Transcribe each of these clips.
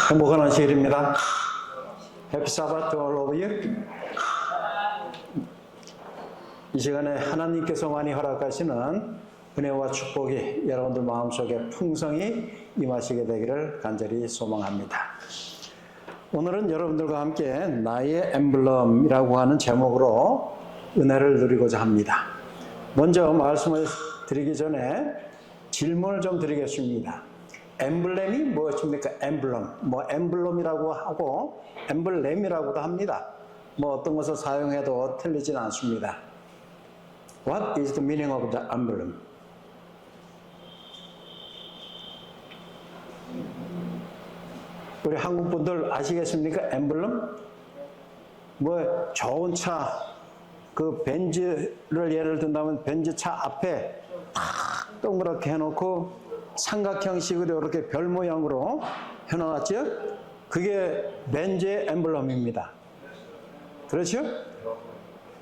행복한 안식일입니다. Happy Sabbath to all of you. 이 시간에 하나님께서 많이 허락하시는 은혜와 축복이 여러분들 마음속에 풍성히 임하시게 되기를 간절히 소망합니다. 오늘은 여러분들과 함께 나의 엠블럼이라고 하는 제목으로 은혜를 누리고자 합니다. 먼저 말씀을 드리기 전에 질문을 좀 드리겠습니다. 엠블렘이 무엇입니까? 엠블럼. 엠블럼이라고 하고 엠블렘이라고도 합니다. 어떤 것을 사용해도 틀리진 않습니다. What is the meaning of the emblem? 우리 한국 분들 아시겠습니까? 엠블럼? 좋은 차, 그 벤츠를 예를 든다면 벤츠 차 앞에 탁 동그랗게 해놓고 삼각형식으로 이렇게 별 모양으로 해놓았죠? 그게 벤츠의 엠블럼입니다. 그렇죠?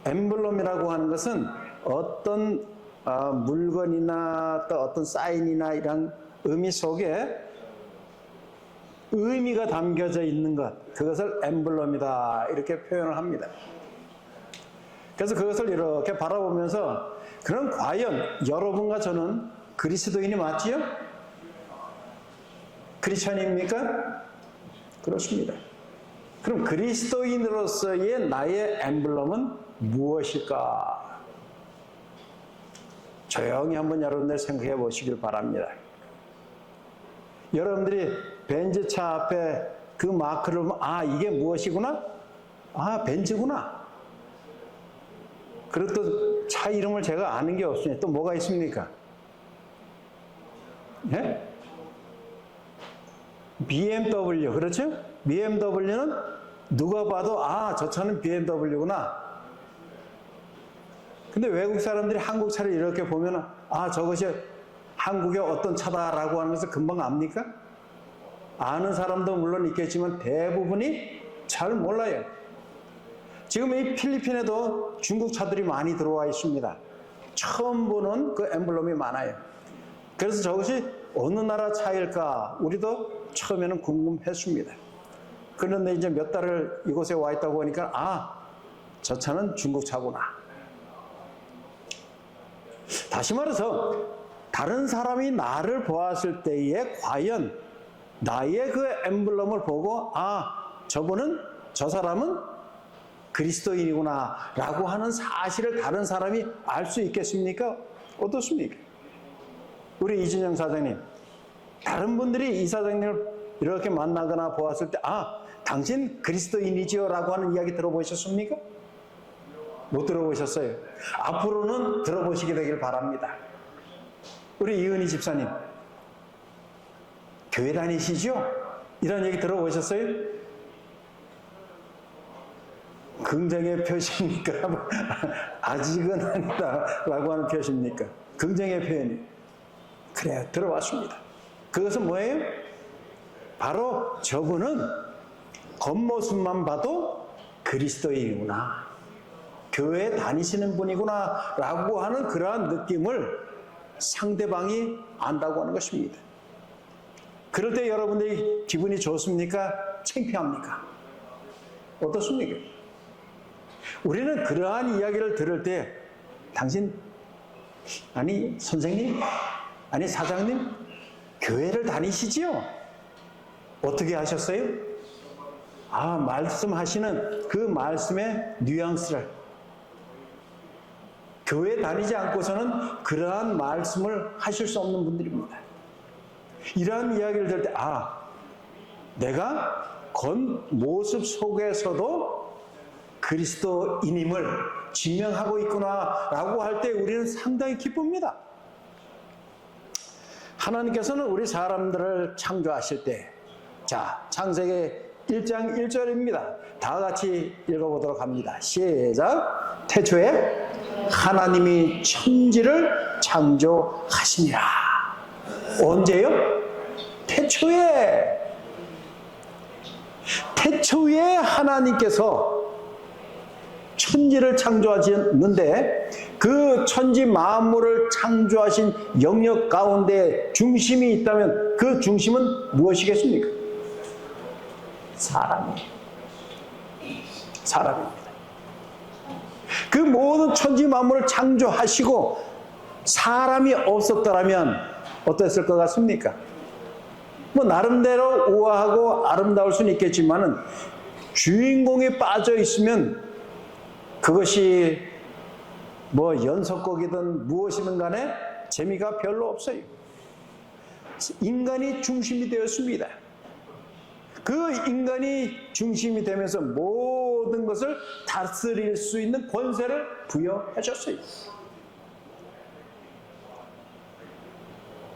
엠블럼이라고 하는 것은 어떤 물건이나 또 어떤 사인이나 이런 의미 속에 의미가 담겨져 있는 것, 그것을 엠블럼이다 이렇게 표현을 합니다. 그래서 그것을 이렇게 바라보면서 그럼 과연 여러분과 저는 그리스도인이 맞지요? 크리스천입니까? 그렇습니다. 그럼 그리스도인으로서의 나의 엠블럼은 무엇일까? 조용히 한번 여러분들 생각해 보시길 바랍니다. 여러분들이 벤츠차 앞에 그 마크를 보면 이게 무엇이구나? 벤츠구나. 그리고 또 차 이름을 제가 아는 게 없으니 또 뭐가 있습니까? 예? BMW, 그렇죠? BMW는 누가 봐도 저 차는 BMW구나. 근데 외국 사람들이 한국 차를 이렇게 보면은 저것이 한국의 어떤 차다라고 하는 것을 금방 압니까? 아는 사람도 물론 있겠지만 대부분이 잘 몰라요. 지금 이 필리핀에도 중국 차들이 많이 들어와 있습니다. 처음 보는 그 엠블럼이 많아요. 그래서 저것이 어느 나라 차일까 우리도 처음에는 궁금했습니다. 그런데 이제 몇 달을 이곳에 와 있다고 하니까 저 차는 중국 차구나. 다시 말해서 다른 사람이 나를 보았을 때에 과연 나의 그 엠블럼을 보고 저 사람은 그리스도인이구나 라고 하는 사실을 다른 사람이 알 수 있겠습니까? 어떻습니까? 우리 이진영 사장님, 다른 분들이 이 사장님을 이렇게 만나거나 보았을 때 당신 그리스도인이지요 라고 하는 이야기 들어보셨습니까? 못 들어보셨어요. 앞으로는 들어보시게 되길 바랍니다. 우리 이은희 집사님, 교회 다니시죠? 이런 얘기 들어보셨어요? 긍정의 표시입니까? 아직은 아니다 라고 하는 표시입니까? 긍정의 표현이. 그래요, 들어왔습니다. 그것은 뭐예요? 바로 저분은 겉모습만 봐도 그리스도인이구나, 교회에 다니시는 분이구나 라고 하는 그러한 느낌을 상대방이 안다고 하는 것입니다. 그럴 때 여러분들이 기분이 좋습니까? 창피합니까? 어떻습니까? 우리는 그러한 이야기를 들을 때 당신, 선생님, 사장님, 교회를 다니시지요? 어떻게 하셨어요? 말씀하시는 그 말씀의 뉘앙스를, 교회 다니지 않고서는 그러한 말씀을 하실 수 없는 분들입니다. 이러한 이야기를 들을 때 내가 겉모습 속에서도 그리스도인임을 증명하고 있구나 라고 할 때 우리는 상당히 기쁩니다. 하나님께서는 우리 사람들을 창조하실 때, 창세기 1장 1절입니다. 다 같이 읽어보도록 합니다. 시작. 태초에 하나님이 천지를 창조하시니라. 언제요? 태초에 하나님께서 천지를 창조하셨는데 그 천지 만물을 창조하신 영역 가운데 중심이 있다면 그 중심은 무엇이겠습니까? 사람입니다. 그 모든 천지 만물을 창조하시고 사람이 없었더라면 어땠을 것 같습니까? 뭐 나름대로 우아하고 아름다울 수는 있겠지만은 주인공이 빠져 있으면 그것이 뭐 연속곡이든 무엇이든 간에 재미가 별로 없어요. 인간이 중심이 되었습니다. 그 인간이 중심이 되면서 모든 것을 다스릴 수 있는 권세를 부여하셨어요.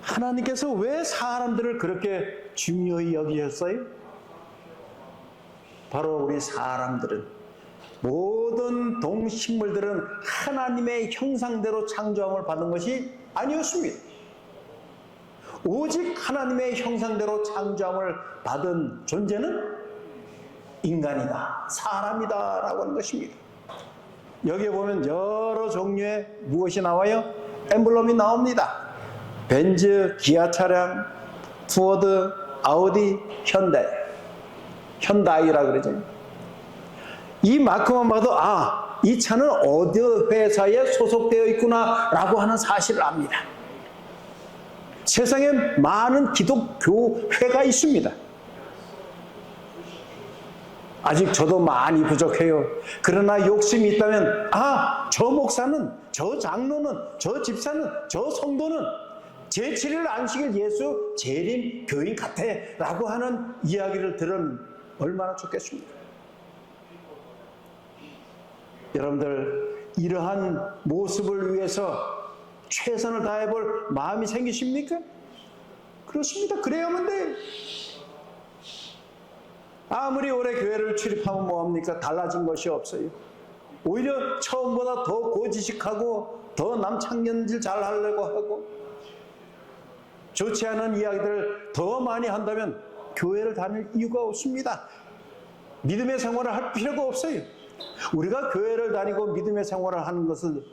하나님께서 왜 사람들을 그렇게 중요히 여기셨어요? 바로 우리 사람들은, 모든 동식물들은 하나님의 형상대로 창조함을 받은 것이 아니었습니다. 오직 하나님의 형상대로 창조함을 받은 존재는 인간이다, 사람이다 라고 하는 것입니다. 여기에 보면 여러 종류의 무엇이 나와요? 엠블럼이 나옵니다. 벤츠, 기아 차량, 포드, 아우디, 현다이라 그러죠. 이 마크만 봐도 이 차는 어디 회사에 소속되어 있구나 라고 하는 사실을 압니다. 세상에 많은 기독교회가 있습니다. 아직 저도 많이 부족해요. 그러나 욕심이 있다면 저 목사는, 저 장로는, 저 집사는, 저 성도는 제7일 안식일 예수 재림 교인 같아 라고 하는 이야기를 들으면 얼마나 좋겠습니까? 여러분들, 이러한 모습을 위해서 최선을 다해볼 마음이 생기십니까? 그렇습니다. 그래야만 돼요. 아무리 오래 교회를 출입하면 뭐합니까? 달라진 것이 없어요. 오히려 처음보다 더 고지식하고 더 남창년질 잘 하려고 하고 좋지 않은 이야기들을 더 많이 한다면 교회를 다닐 이유가 없습니다. 믿음의 생활을 할 필요가 없어요. 우리가 교회를 다니고 믿음의 생활을 하는 것을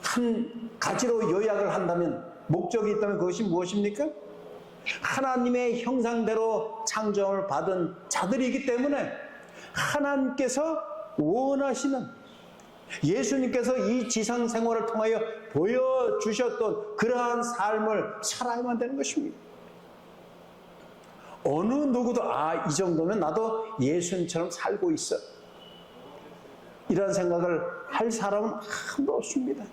한 가지로 요약을 한다면, 목적이 있다면 그것이 무엇입니까? 하나님의 형상대로 창조를 받은 자들이기 때문에 하나님께서 원하시는, 예수님께서 이 지상 생활을 통하여 보여주셨던 그러한 삶을 살아야만 되는 것입니다. 어느 누구도 이 정도면 나도 예수님처럼 살고 있어, 이런 생각을 할 사람은 아무도 없습니다.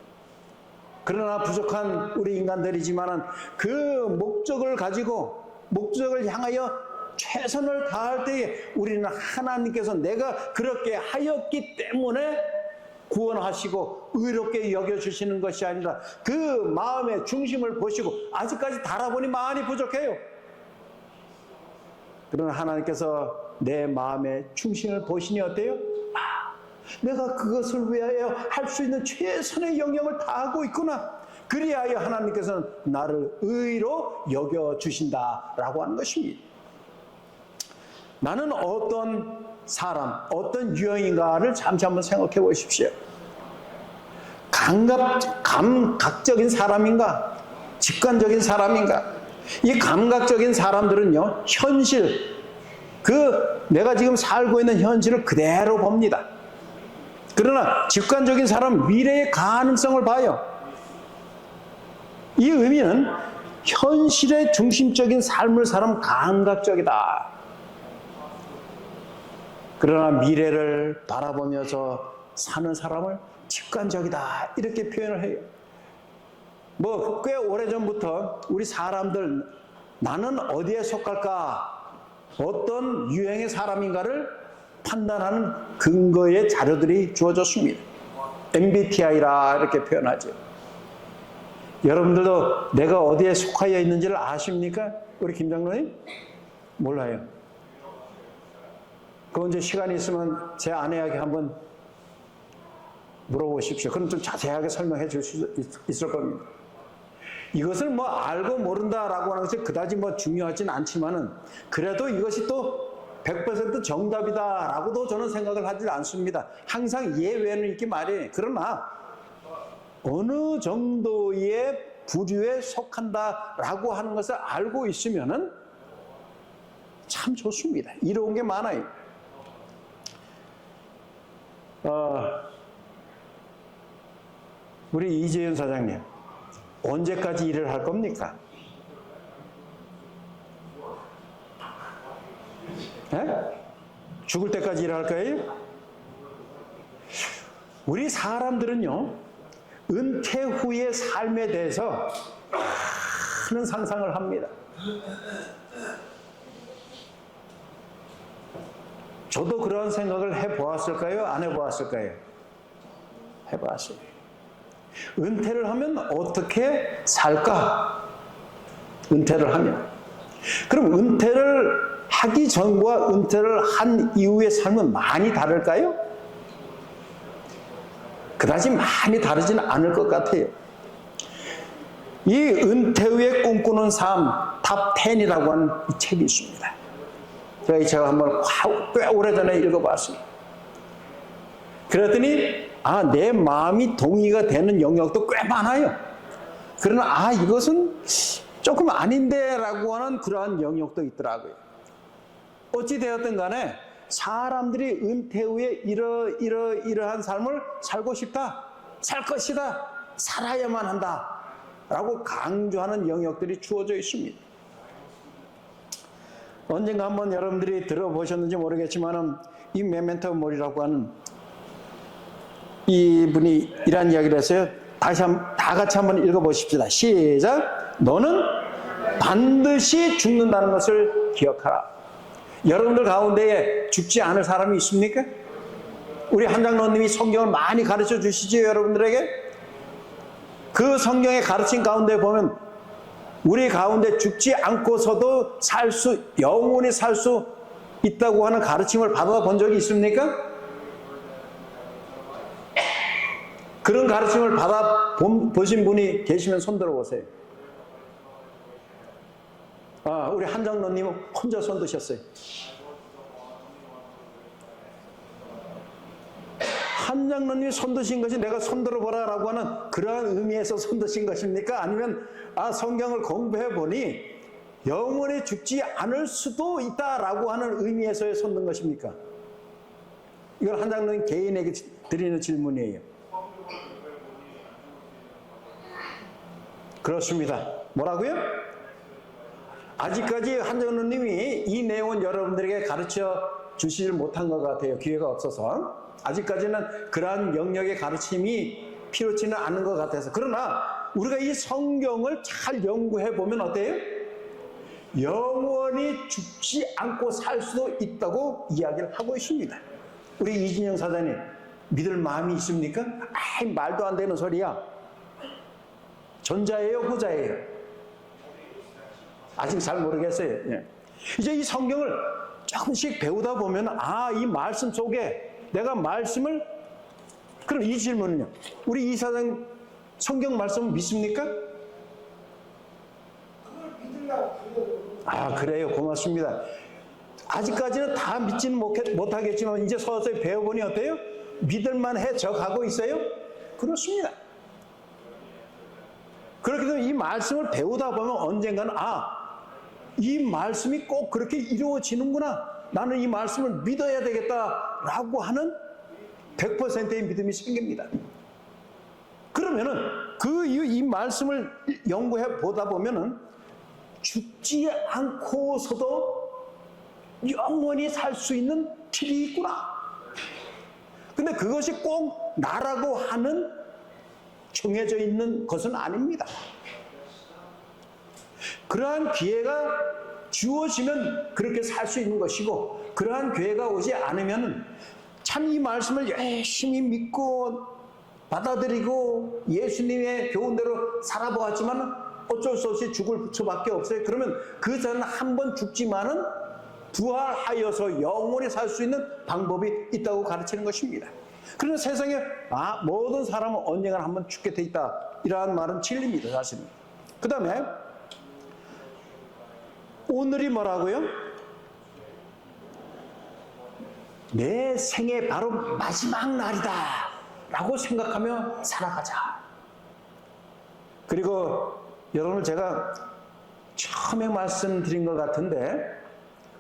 그러나 부족한 우리 인간들이지만은 그 목적을 가지고, 목적을 향하여 최선을 다할 때에 우리는 하나님께서 내가 그렇게 하였기 때문에 구원하시고 의롭게 여겨주시는 것이 아니라 그 마음의 중심을 보시고, 아직까지 달아보니 많이 부족해요. 그러나 하나님께서 내 마음의 중심을 보시니 어때요? 내가 그것을 위하여 할 수 있는 최선의 영역을 다하고 있구나. 그리하여 하나님께서는 나를 의로 여겨주신다라고 하는 것입니다. 나는 어떤 사람, 어떤 유형인가를 잠시 한번 생각해 보십시오. 감각적인 사람인가? 직관적인 사람인가? 이 감각적인 사람들은요, 현실, 내가 지금 살고 있는 현실을 그대로 봅니다. 그러나 직관적인 사람은 미래의 가능성을 봐요. 이 의미는 현실의 중심적인 삶을 사는 감각적이다. 그러나 미래를 바라보면서 사는 사람을 직관적이다, 이렇게 표현을 해요. 꽤 오래전부터 우리 사람들, 나는 어디에 속할까, 어떤 유형의 사람인가를 판단하는 근거의 자료들이 주어졌습니다. MBTI라 이렇게 표현하죠. 여러분들도 내가 어디에 속하여 있는지를 아십니까? 우리 김 장로님? 몰라요. 그건 이제 시간이 있으면 제 아내에게 한번 물어보십시오. 그럼 좀 자세하게 설명해 줄 수 있을 겁니다. 이것을 알고 모른다라고 하는 것이 그다지 중요하진 않지만은, 그래도 이것이 또 100% 정답이다라고도 저는 생각을 하지 않습니다. 항상 예외는 있기 마련이에요. 그러나 어느 정도의 부류에 속한다라고 하는 것을 알고 있으면은 참 좋습니다. 이로운 게 많아요. 우리 이재현 사장님, 언제까지 일을 할 겁니까? 죽을 때까지 일할 거예요? 우리 사람들은요, 은퇴 후의 삶에 대해서 많은 상상을 합니다. 저도 그런 생각을 해보았을까요? 안 해보았을까요? 해보았어요. 은퇴를 하면 어떻게 살까? 은퇴를 하면. 그럼 은퇴를 하기 전과 은퇴를 한 이후의 삶은 많이 다를까요? 그다지 많이 다르지는 않을 것 같아요. 이 은퇴 후에 꿈꾸는 삶, 탑 10이라고 하는 이 책이 있습니다. 제가 한번 꽤 오래전에 읽어봤어요. 그랬더니 내 마음이 동의가 되는 영역도 꽤 많아요. 그러나 이것은 조금 아닌데 라고 하는 그러한 영역도 있더라고요. 어찌되었든 간에 사람들이 은퇴 후에 이러한 삶을 살고 싶다, 살 것이다, 살아야만 한다 라고 강조하는 영역들이 주어져 있습니다. 언젠가 한번 여러분들이 들어보셨는지 모르겠지만 이 메멘토 모리라고 하는 이분이 이런 이야기를 했어요. 다 같이 한번 읽어보십시다. 시작. 너는 반드시 죽는다는 것을 기억하라. 여러분들 가운데에 죽지 않을 사람이 있습니까? 우리 한장로님이 성경을 많이 가르쳐 주시죠, 여러분들에게? 그 성경의 가르침 가운데 보면 우리 가운데 죽지 않고서도 영원히 살 수 있다고 하는 가르침을 받아본 적이 있습니까? 그런 가르침을 받아보신 분이 계시면 손 들어보세요. 우리 한장로님은 혼자 손 드셨어요. 한장로님이 손 드신 것이 내가 손 들어보라 라고 하는 그러한 의미에서 손 드신 것입니까? 아니면 성경을 공부해 보니 영원히 죽지 않을 수도 있다라고 하는 의미에서의 손 든 것입니까? 이걸 한장로님 개인에게 드리는 질문이에요. 그렇습니다. 뭐라고요? 아직까지 한장로님이 이 내용은 여러분들에게 가르쳐 주시질 못한 것 같아요. 기회가 없어서. 아직까지는 그러한 영역의 가르침이 필요치는 않은 것 같아서. 그러나 우리가 이 성경을 잘 연구해 보면 어때요? 영원히 죽지 않고 살 수도 있다고 이야기를 하고 있습니다. 우리 이진영 사장님, 믿을 마음이 있습니까? 말도 안 되는 소리야. 전자예요, 후자예요? 아직 잘 모르겠어요. 이제 이 성경을 조금씩 배우다 보면 이 말씀 속에 내가 말씀을, 그럼 이 질문은요, 우리 이 사장 성경 말씀을 믿습니까? 그래요. 고맙습니다. 아직까지는 다 믿지는 못하겠지만 이제 서서히 배워보니 어때요? 믿을만해져 가고 있어요? 그렇습니다. 그렇게 되면 이 말씀을 배우다 보면 언젠가는 이 말씀이 꼭 그렇게 이루어지는구나. 나는 이 말씀을 믿어야 되겠다라고 하는 100%의 믿음이 생깁니다. 그러면은 이 말씀을 연구해 보다 보면은 죽지 않고서도 영원히 살 수 있는 길이 있구나. 근데 그것이 꼭 나라고 하는 정해져 있는 것은 아닙니다. 그러한 기회가 주어지면 그렇게 살 수 있는 것이고, 그러한 기회가 오지 않으면 참 이 말씀을 열심히 믿고 받아들이고 예수님의 교훈대로 살아보았지만 어쩔 수 없이 죽을 수밖에 없어요. 그러면 그 자는 한 번 죽지만은 부활하여서 영원히 살 수 있는 방법이 있다고 가르치는 것입니다. 그래서 세상에 모든 사람은 언젠가 한 번 죽게 돼 있다, 이러한 말은 진리입니다, 사실은. 그 다음에 오늘이 뭐라고요? 내 생애 바로 마지막 날이다 라고 생각하며 살아가자. 그리고 여러분을 제가 처음에 말씀드린 것 같은데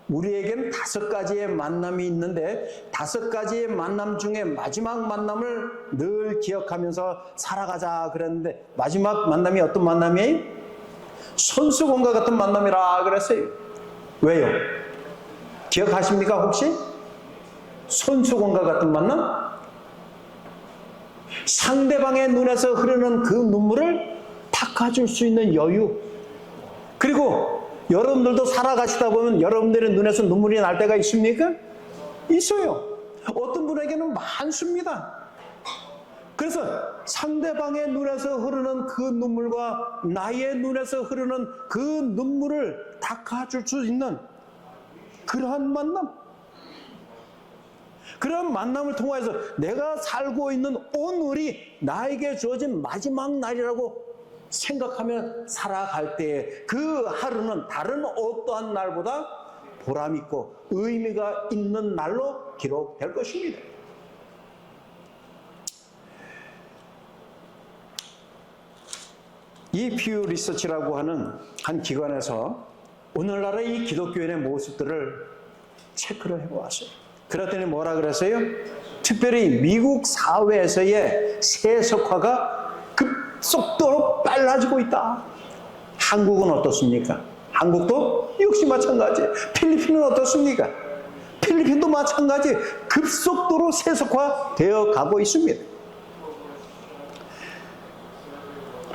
우리에게는 5가지의 만남이 있는데 5가지의 만남 중에 마지막 만남을 늘 기억하면서 살아가자 그랬는데 마지막 만남이 어떤 만남이에요? 손수건과 같은 만남이라 그랬어요. 왜요? 기억하십니까 혹시? 손수건과 같은 만남? 상대방의 눈에서 흐르는 그 눈물을 닦아줄 수 있는 여유. 그리고 여러분들도 살아가시다 보면 여러분들의 눈에서 눈물이 날 때가 있습니까? 있어요. 어떤 분에게는 많습니다. 그래서 상대방의 눈에서 흐르는 그 눈물과 나의 눈에서 흐르는 그 눈물을 닦아줄 수 있는 그러한 만남. 그런 만남을 통해서 내가 살고 있는 오늘이 나에게 주어진 마지막 날이라고 생각하며 살아갈 때에 그 하루는 다른 어떠한 날보다 보람있고 의미가 있는 날로 기록될 것입니다. 이 퓨 리서치라고 하는 한 기관에서 오늘날의 이 기독교인의 모습들을 체크를 해보았어요. 그랬더니 뭐라 그랬어요? 특별히 미국 사회에서의 세속화가 급속도로 빨라지고 있다. 한국은 어떻습니까? 한국도 역시 마찬가지. 필리핀은 어떻습니까? 필리핀도 마찬가지. 급속도로 세속화되어 가고 있습니다.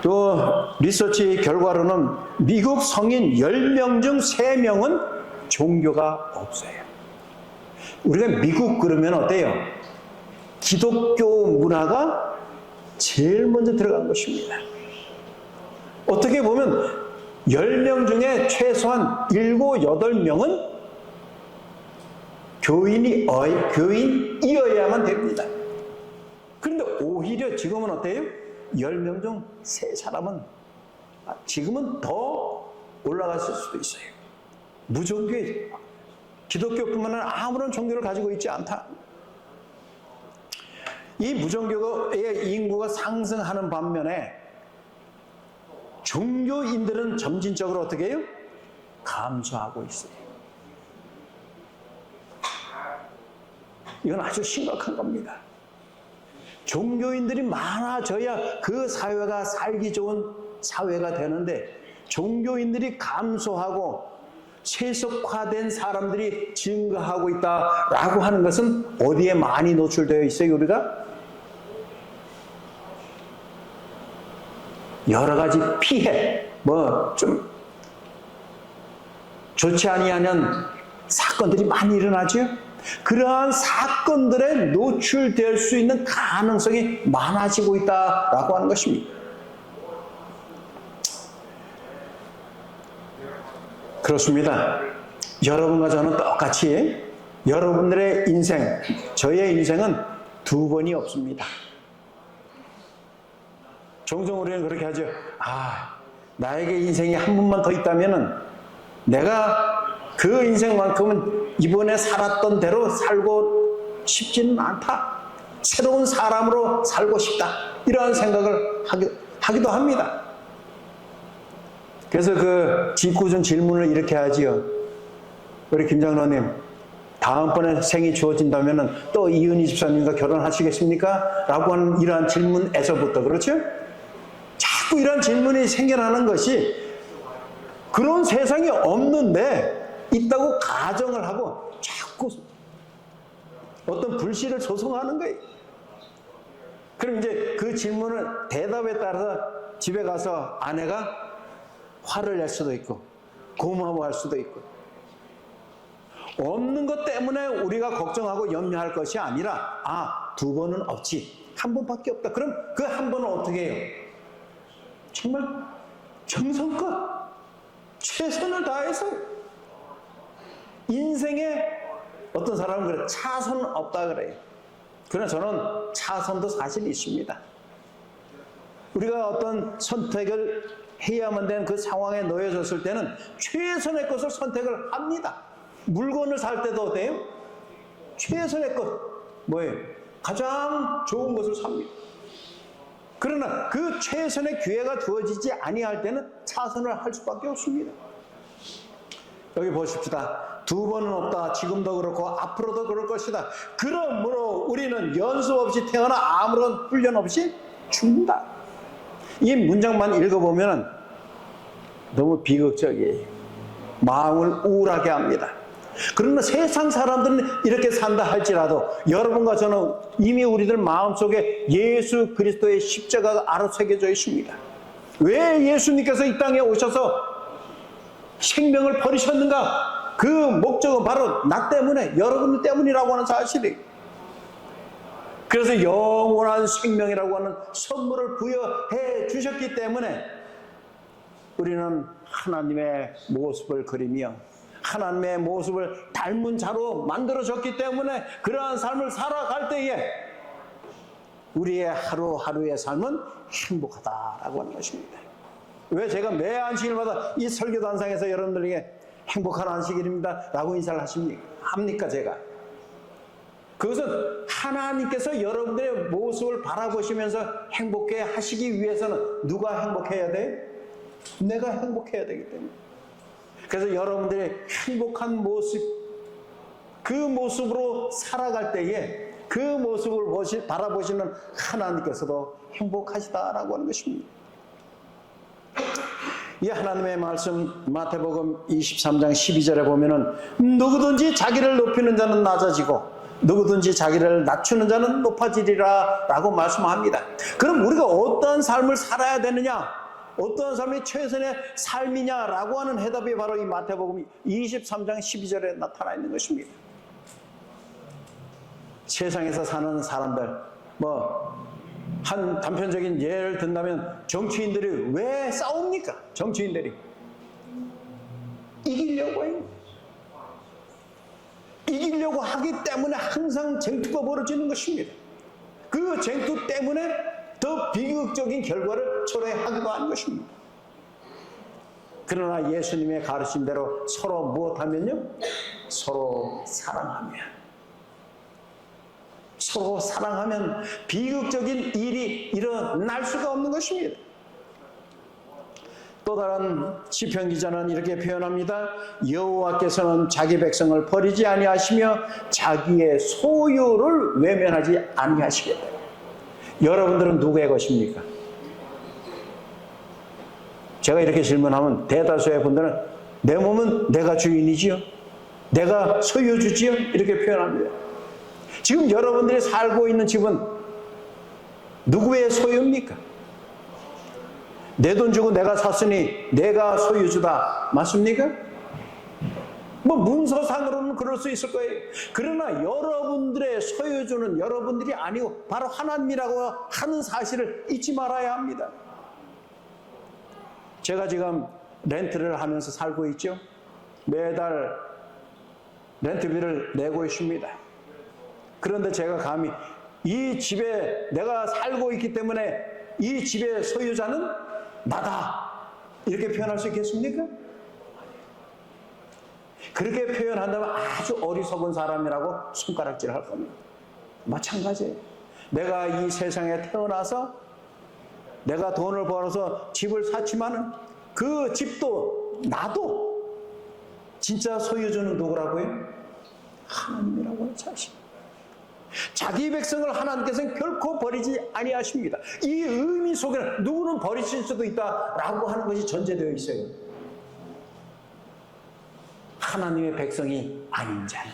또 리서치 결과로는 미국 성인 10명 중 3명은 종교가 없어요. 우리가 미국 그러면 어때요? 기독교 문화가 제일 먼저 들어간 것입니다. 어떻게 보면 10명 중에 최소한 7, 8명은 교인이어야만 됩니다. 그런데 오히려 지금은 어때요? 10명 중 3사람은 지금은 더 올라갔을 수도 있어요. 무종교예요. 기독교뿐만 아니라 아무런 종교를 가지고 있지 않다. 이 무종교의 인구가 상승하는 반면에 종교인들은 점진적으로 어떻게 해요? 감소하고 있어요. 이건 아주 심각한 겁니다. 종교인들이 많아져야 그 사회가 살기 좋은 사회가 되는데 종교인들이 감소하고 세속화된 사람들이 증가하고 있다라고 하는 것은 어디에 많이 노출되어 있어요, 우리가? 여러 가지 피해, 좀 좋지 아니하는 사건들이 많이 일어나죠? 그러한 사건들에 노출될 수 있는 가능성이 많아지고 있다라고 하는 것입니다. 그렇습니다. 여러분과 저는 똑같이 여러분들의 인생, 저의 인생은 2번이 없습니다. 종종 우리는 그렇게 하죠. 나에게 인생이 한 번만 더 있다면은 내가 그 인생만큼은 이번에 살았던 대로 살고 싶지는 않다. 새로운 사람으로 살고 싶다. 이러한 생각을 하기도 합니다. 그래서 그 짓궂은 질문을 이렇게 하지요. 우리 김장로님, 다음번에 생이 주어진다면 또 이은희 집사님과 결혼하시겠습니까? 라고 하는 이러한 질문에서부터, 그렇죠? 자꾸 이러한 질문이 생겨나는 것이 그런 세상이 없는데 있다고 가정을 하고 자꾸 어떤 불씨를 조성하는 거예요. 그럼 이제 그 질문을 대답에 따라서 집에 가서 아내가 화를 낼 수도 있고 고마워할 수도 있고, 없는 것 때문에 우리가 걱정하고 염려할 것이 아니라 2번은 없지, 한 번밖에 없다. 그럼 그 한 번은 어떻게 해요? 정말 정성껏 최선을 다해서 인생에, 어떤 사람은 그래, 차선은 없다 그래요. 그러나 저는 차선도 사실 있습니다. 우리가 어떤 선택을 해야만 되는 그 상황에 놓여졌을 때는 최선의 것을 선택을 합니다. 물건을 살 때도 어때요? 최선의 것, 뭐예요? 가장 좋은 것을 삽니다. 그러나 그 최선의 기회가 주어지지 아니할 때는 차선을 할 수밖에 없습니다. 여기 보십시다. 두 번은 없다. 지금도 그렇고 앞으로도 그럴 것이다. 그러므로 우리는 연습 없이 태어나 아무런 훈련 없이 죽는다. 이 문장만 읽어보면 너무 비극적이에요. 마음을 우울하게 합니다. 그러나 세상 사람들은 이렇게 산다 할지라도 여러분과 저는 이미 우리들 마음속에 예수 그리스도의 십자가가 알아 새겨져 있습니다. 왜 예수님께서 이 땅에 오셔서 생명을 버리셨는가? 그 목적은 바로 나 때문에, 여러분 때문이라고 하는 사실이. 그래서 영원한 생명이라고 하는 선물을 부여해 주셨기 때문에 우리는 하나님의 모습을 그리며 하나님의 모습을 닮은 자로 만들어졌기 때문에 그러한 삶을 살아갈 때에 우리의 하루하루의 삶은 행복하다라고 하는 것입니다. 왜 제가 매 안식일마다 이 설교단상에서 여러분들에게 행복한 안식일입니다 라고 인사를 합니까 제가? 그것은 하나님께서 여러분들의 모습을 바라보시면서 행복해 하시기 위해서는 누가 행복해야 돼? 내가 행복해야 되기 때문에. 그래서 여러분들의 행복한 모습, 그 모습으로 살아갈 때에 그 모습을 바라보시는 하나님께서도 행복하시다라고 하는 것입니다. 이 하나님의 말씀 마태복음 23장 12절에 보면은 누구든지 자기를 높이는 자는 낮아지고 누구든지 자기를 낮추는 자는 높아지리라 라고 말씀합니다. 그럼 우리가 어떠한 삶을 살아야 되느냐? 어떠한 삶이 최선의 삶이냐라고 하는 해답이 바로 이 마태복음 23장 12절에 나타나 있는 것입니다. 세상에서 사는 사람들, 한 단편적인 예를 든다면 정치인들이 왜 싸웁니까? 정치인들이 이기려고 해요. 이기려고 하기 때문에 항상 쟁투가 벌어지는 것입니다. 그 쟁투 때문에 더 비극적인 결과를 초래하기도 하는 것입니다. 그러나 예수님의 가르침대로 서로 무엇하면요? 서로 사랑하며 서로 사랑하면 비극적인 일이 일어날 수가 없는 것입니다. 또 다른 시편 기자는 이렇게 표현합니다. 여호와께서는 자기 백성을 버리지 아니하시며 자기의 소유를 외면하지 아니하시겠다. 여러분들은 누구의 것입니까? 제가 이렇게 질문하면 대다수의 분들은 내 몸은 내가 주인이지요, 내가 소유주지요, 이렇게 표현합니다. 지금 여러분들이 살고 있는 집은 누구의 소유입니까? 내 돈 주고 내가 샀으니 내가 소유주다, 맞습니까? 문서상으로는 그럴 수 있을 거예요. 그러나 여러분들의 소유주는 여러분들이 아니고 바로 하나님이라고 하는 사실을 잊지 말아야 합니다. 제가 지금 렌트를 하면서 살고 있죠. 매달 렌트비를 내고 있습니다. 그런데 제가 감히 이 집에 내가 살고 있기 때문에 이 집의 소유자는 나다, 이렇게 표현할 수 있겠습니까? 그렇게 표현한다면 아주 어리석은 사람이라고 손가락질 할 겁니다. 마찬가지예요. 내가 이 세상에 태어나서 내가 돈을 벌어서 집을 샀지만은 그 집도 나도 진짜 소유주는 누구라고요? 하나님이라고 하는 사실. 자기 백성을 하나님께서는 결코 버리지 아니하십니다. 이 의미 속에는 누구는 버리실 수도 있다라고 하는 것이 전제되어 있어요. 하나님의 백성이 아닌 자는.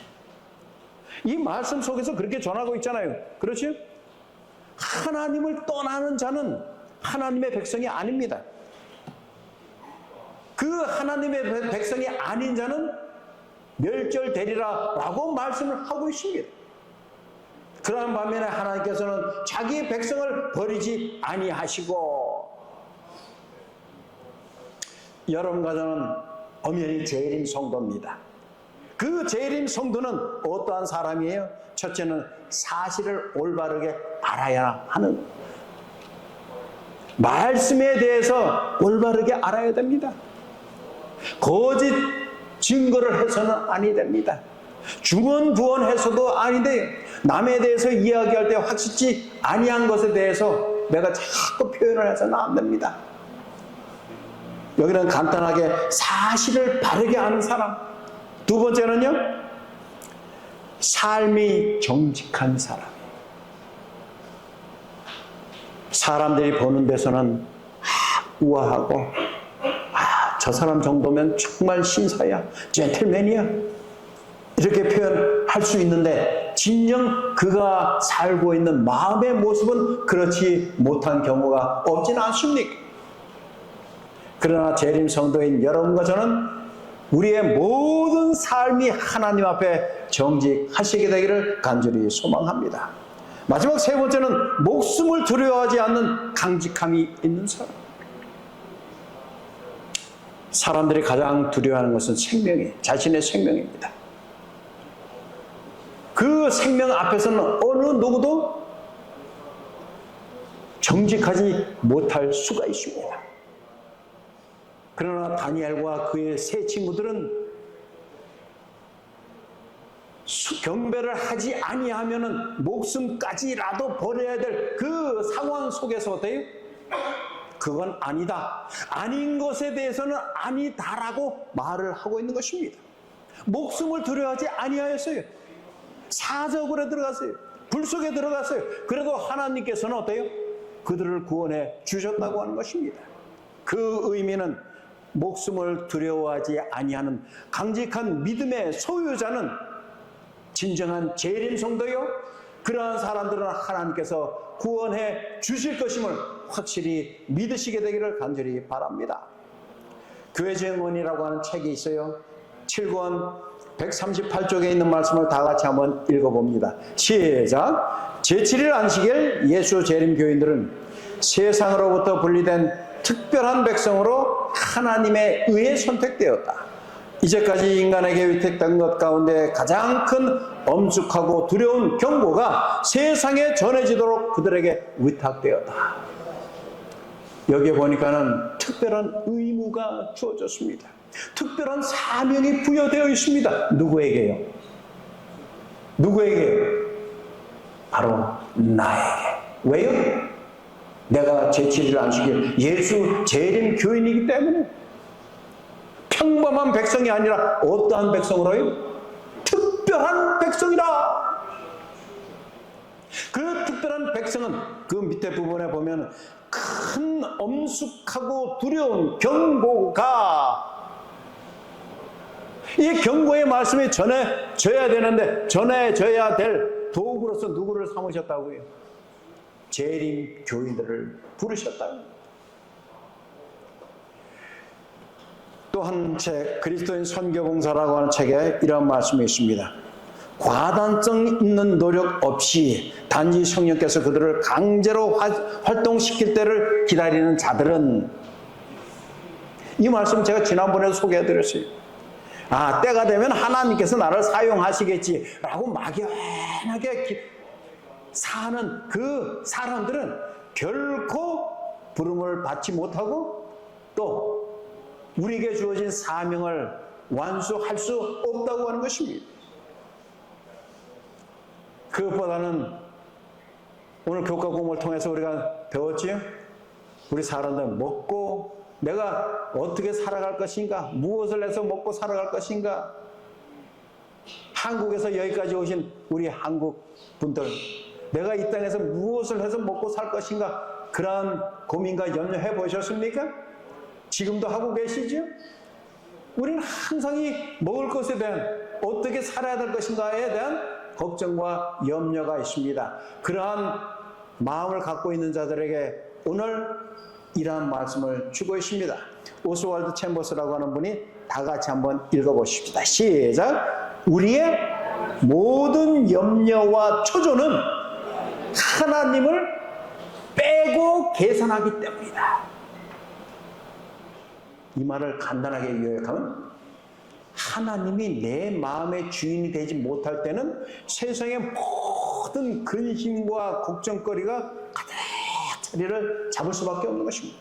이 말씀 속에서 그렇게 전하고 있잖아요. 그렇죠? 하나님을 떠나는 자는 하나님의 백성이 아닙니다. 그 하나님의 백성이 아닌 자는 멸절되리라 라고 말씀을 하고 있습니다. 그러한 반면에 하나님께서는 자기 백성을 버리지 아니하시고, 여러분과 저는 엄연히 재림 성도입니다. 그 재림 성도는 어떠한 사람이에요? 첫째는 사실을 올바르게 알아야 하는, 말씀에 대해서 올바르게 알아야 됩니다. 거짓 증거를 해서는 아니 됩니다. 중언부언해서도 아닌데 남에 대해서 이야기할 때 확실치 아니한 것에 대해서 내가 자꾸 표현을 해서는 안 됩니다. 여기는 간단하게 사실을 바르게 아는 사람. 두 번째는요, 삶이 정직한 사람. 사람들이 보는 데서는 우아하고, 저 사람 정도면 정말 신사야, 젠틀맨이야, 이렇게 표현할 수 있는데 진정 그가 살고 있는 마음의 모습은 그렇지 못한 경우가 없지는 않습니까? 그러나 재림 성도인 여러분과 저는 우리의 모든 삶이 하나님 앞에 정직하시게 되기를 간절히 소망합니다. 마지막 세 번째는 목숨을 두려워하지 않는 강직함이 있는 사람. 사람들이 가장 두려워하는 것은 자신의 생명입니다. 그 생명 앞에서는 어느 누구도 정직하지 못할 수가 있습니다. 그러나 다니엘과 그의 세 친구들은 경배를 하지 아니하면은 목숨까지라도 버려야 될 그 상황 속에서 어때요? 그건 아니다. 아닌 것에 대해서는 아니다라고 말을 하고 있는 것입니다. 목숨을 두려워하지 아니하였어요. 사적으로 들어갔어요. 불 속에 들어갔어요. 그래도 하나님께서는 어때요? 그들을 구원해 주셨다고 하는 것입니다. 그 의미는 목숨을 두려워하지 아니하는 강직한 믿음의 소유자는 진정한 재림 성도요, 그러한 사람들은 하나님께서 구원해 주실 것임을 확실히 믿으시게 되기를 간절히 바랍니다. 교회의 응원이라고 하는 책이 있어요. 7권 138쪽에 있는 말씀을 다 같이 한번 읽어봅니다. 시작. 제7일 안식일 예수 재림 교인들은 세상으로부터 분리된 특별한 백성으로 하나님에 의해 선택되었다. 이제까지 인간에게 위탁된 것 가운데 가장 큰 엄숙하고 두려운 경고가 세상에 전해지도록 그들에게 위탁되었다. 여기에 보니까는 특별한 의무가 주어졌습니다. 특별한 사명이 부여되어 있습니다. 누구에게요? 누구에게요? 바로 나에게. 왜요? 내가 제7일 안식일 예수 재림 교인이기 때문에. 평범한 백성이 아니라 어떠한 백성으로요? 특별한 백성이라. 그 특별한 백성은 그 밑에 부분에 보면 큰 엄숙하고 두려운 경고가, 이 경고의 말씀이 전해져야 되는데 전해져야 될 도구로서 누구를 삼으셨다고요? 재림 교인들을 부르셨다고요. 또 한 책, 그리스도인 선교봉사라고 하는 책에 이런 말씀이 있습니다. 과단성 있는 노력 없이 단지 성령께서 그들을 강제로 활동시킬 때를 기다리는 자들은, 이 말씀 제가 지난번에도 소개해드렸어요. 때가 되면 하나님께서 나를 사용하시겠지라고 막연하게 사는 그 사람들은 결코 부름을 받지 못하고 또 우리에게 주어진 사명을 완수할 수 없다고 하는 것입니다. 그것보다는 오늘 교과 공부를 통해서 우리가 배웠지요? 우리 사람들 먹고 내가 어떻게 살아갈 것인가, 무엇을 해서 먹고 살아갈 것인가, 한국에서 여기까지 오신 우리 한국 분들, 내가 이 땅에서 무엇을 해서 먹고 살 것인가, 그러한 고민과 염려해 보셨습니까? 지금도 하고 계시죠? 우리는 항상 이 먹을 것에 대한, 어떻게 살아야 될 것인가에 대한 걱정과 염려가 있습니다. 그러한 마음을 갖고 있는 자들에게 오늘 이러한 말씀을 주고 있습니다. 오스왈드 챔버스라고 하는 분이 다 같이 한번 읽어보십시다. 시작. 우리의 모든 염려와 초조는 하나님을 빼고 계산하기 때문이다. 이 말을 간단하게 요약하면, 하나님이 내 마음의 주인이 되지 못할 때는 세상의 모든 근심과 걱정거리가 가득 자리를 잡을 수밖에 없는 것입니다.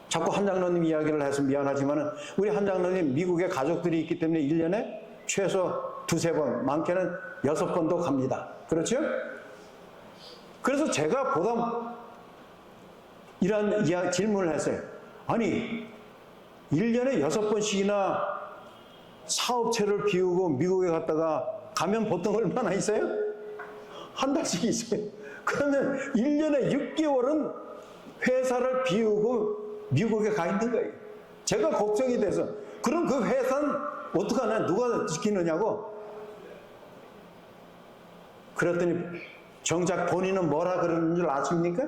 자꾸 한 장로님 이야기를 해서 미안하지만 우리 한 장로님 미국에 가족들이 있기 때문에 1년에 최소 2-3번, 많게는 6번도 갑니다. 그렇죠? 그래서 제가 보다 이런 질문을 했어요. 아니, 1년에 6번씩이나 사업체를 비우고 미국에 갔다가 가면 보통 얼마나 있어요? 한 달씩 있어요. 그러면 1년에 6개월은 회사를 비우고 미국에 가 있는 거예요. 제가 걱정이 돼서. 그럼 그 회사는 어떡하나? 누가 지키느냐고? 그랬더니 정작 본인은 뭐라 그러는 줄 아십니까?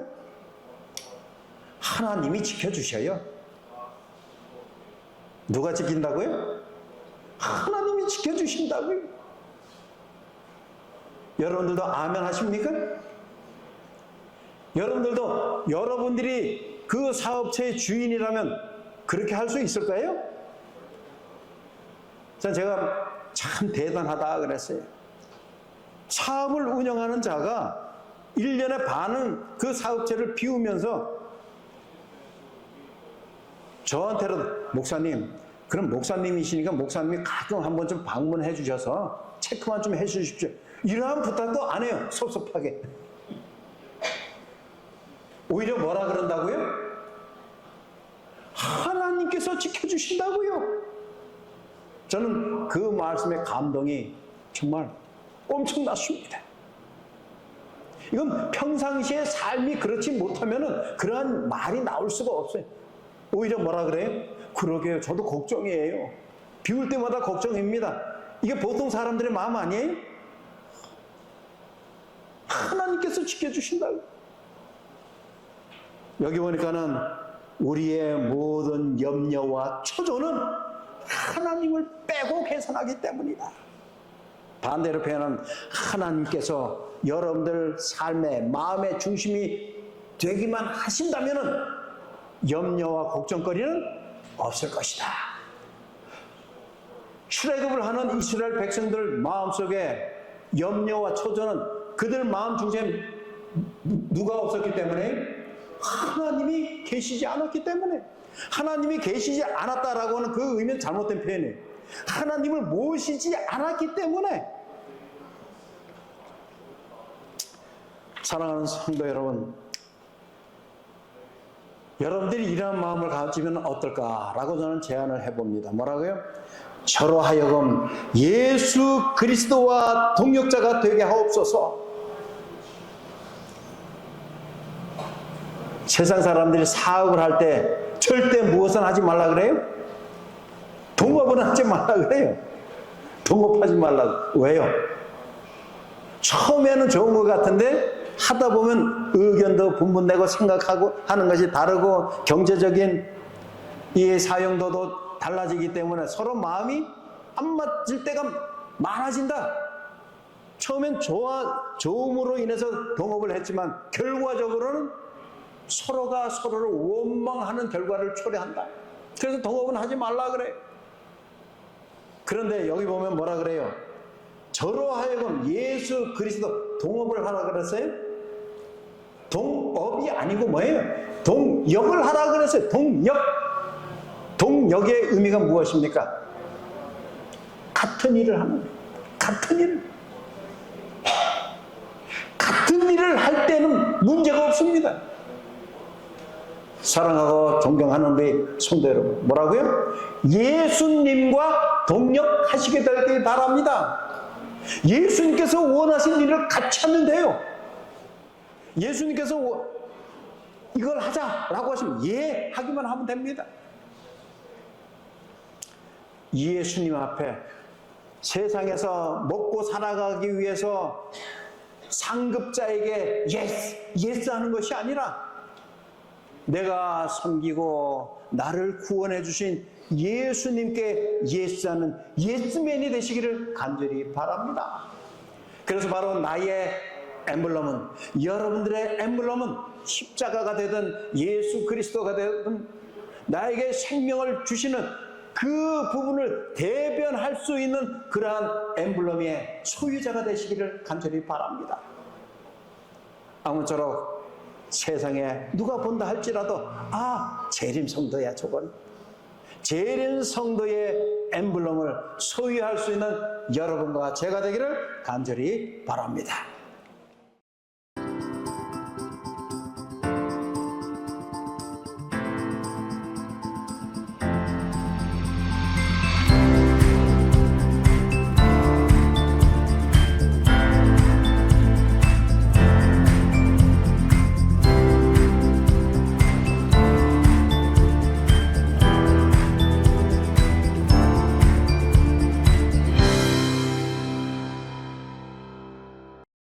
하나님이 지켜주셔요. 누가 지킨다고요? 하나님이 지켜주신다고요. 여러분들도 아멘 하십니까? 여러분들도 여러분들이 그 사업체의 주인이라면 그렇게 할 수 있을까요? 제가 참 대단하다 그랬어요. 사업을 운영하는 자가 1년에 반은 그 사업체를 비우면서 저한테는 목사님, 그럼 목사님이시니까 목사님이 가끔 한번 좀 방문해 주셔서 체크만 좀 해 주십시오. 이러한 부탁도 안 해요. 섭섭하게. 오히려 뭐라 그런다고요? 하나님께서 지켜주신다고요. 저는 그 말씀의 감동이 정말 엄청났습니다. 이건 평상시에 삶이 그렇지 못하면 그러한 말이 나올 수가 없어요. 오히려 뭐라 그래요? 그러게요. 저도 걱정이에요. 비울 때마다 걱정입니다. 이게 보통 사람들의 마음 아니에요? 하나님께서 지켜주신다고. 여기 보니까는 우리의 모든 염려와 초조는 하나님을 빼고 계산하기 때문이다. 반대로 표현하면 하나님께서 여러분들 삶의 마음의 중심이 되기만 하신다면은 염려와 걱정거리는 없을 것이다. 출애굽을 하는 이스라엘 백성들 마음속에 염려와 초조는 그들 마음 중심에 누가 없었기 때문에? 하나님이 계시지 않았기 때문에. 하나님이 계시지 않았다라고 하는 그 의미는 잘못된 표현이에요. 하나님을 모시지 않았기 때문에. 사랑하는 성도 여러분, 여러분들이 이런 마음을 가지면 어떨까라고 저는 제안을 해봅니다. 뭐라고요? 저로 하여금 예수 그리스도와 동역자가 되게 하옵소서. 세상 사람들이 사업을 할 때 절대 무엇은 하지 말라 그래요? 동업은 하지 말라 그래요. 동업하지 말라고. 왜요? 처음에는 좋은 것 같은데 하다 보면 의견도 분분되고 생각하고 하는 것이 다르고 경제적인 이 사용도도 달라지기 때문에 서로 마음이 안 맞을 때가 많아진다. 처음엔 좋음으로 인해서 동업을 했지만 결과적으로는 서로가 서로를 원망하는 결과를 초래한다. 그래서 동업은 하지 말라 그래요. 그런데 여기 보면 뭐라 그래요? 저로 하여금 예수 그리스도 동업을 하라 그랬어요? 동업이 아니고 뭐예요? 동역을 하라 그랬어요. 동역. 동역의 의미가 무엇입니까? 같은 일을 하는 거예요. 같은 일. 같은 일을 할 때는 문제가 없습니다. 사랑하고 존경하는 우리 성도 여러분, 뭐라고요? 예수님과 동역하시게 되길 바랍니다. 예수님께서 원하신 일을 같이 하면 돼요. 예수님께서 이걸 하자라고 하시면 예 하기만 하면 됩니다. 예수님 앞에 세상에서 먹고 살아가기 위해서 상급자에게 예스 하는 것이 아니라 내가 섬기고 나를 구원해 주신 예수님께 예스하는 예스맨이 되시기를 간절히 바랍니다. 그래서 바로 나의 엠블럼은, 여러분들의 엠블럼은 십자가가 되든 예수 그리스도가 되든 나에게 생명을 주시는 그 부분을 대변할 수 있는 그러한 엠블럼의 소유자가 되시기를 간절히 바랍니다. 아무쪼록 세상에 누가 본다 할지라도 재림 성도야 저건. 재림 성도의 엠블럼을 소유할 수 있는 여러분과 제가 되기를 간절히 바랍니다.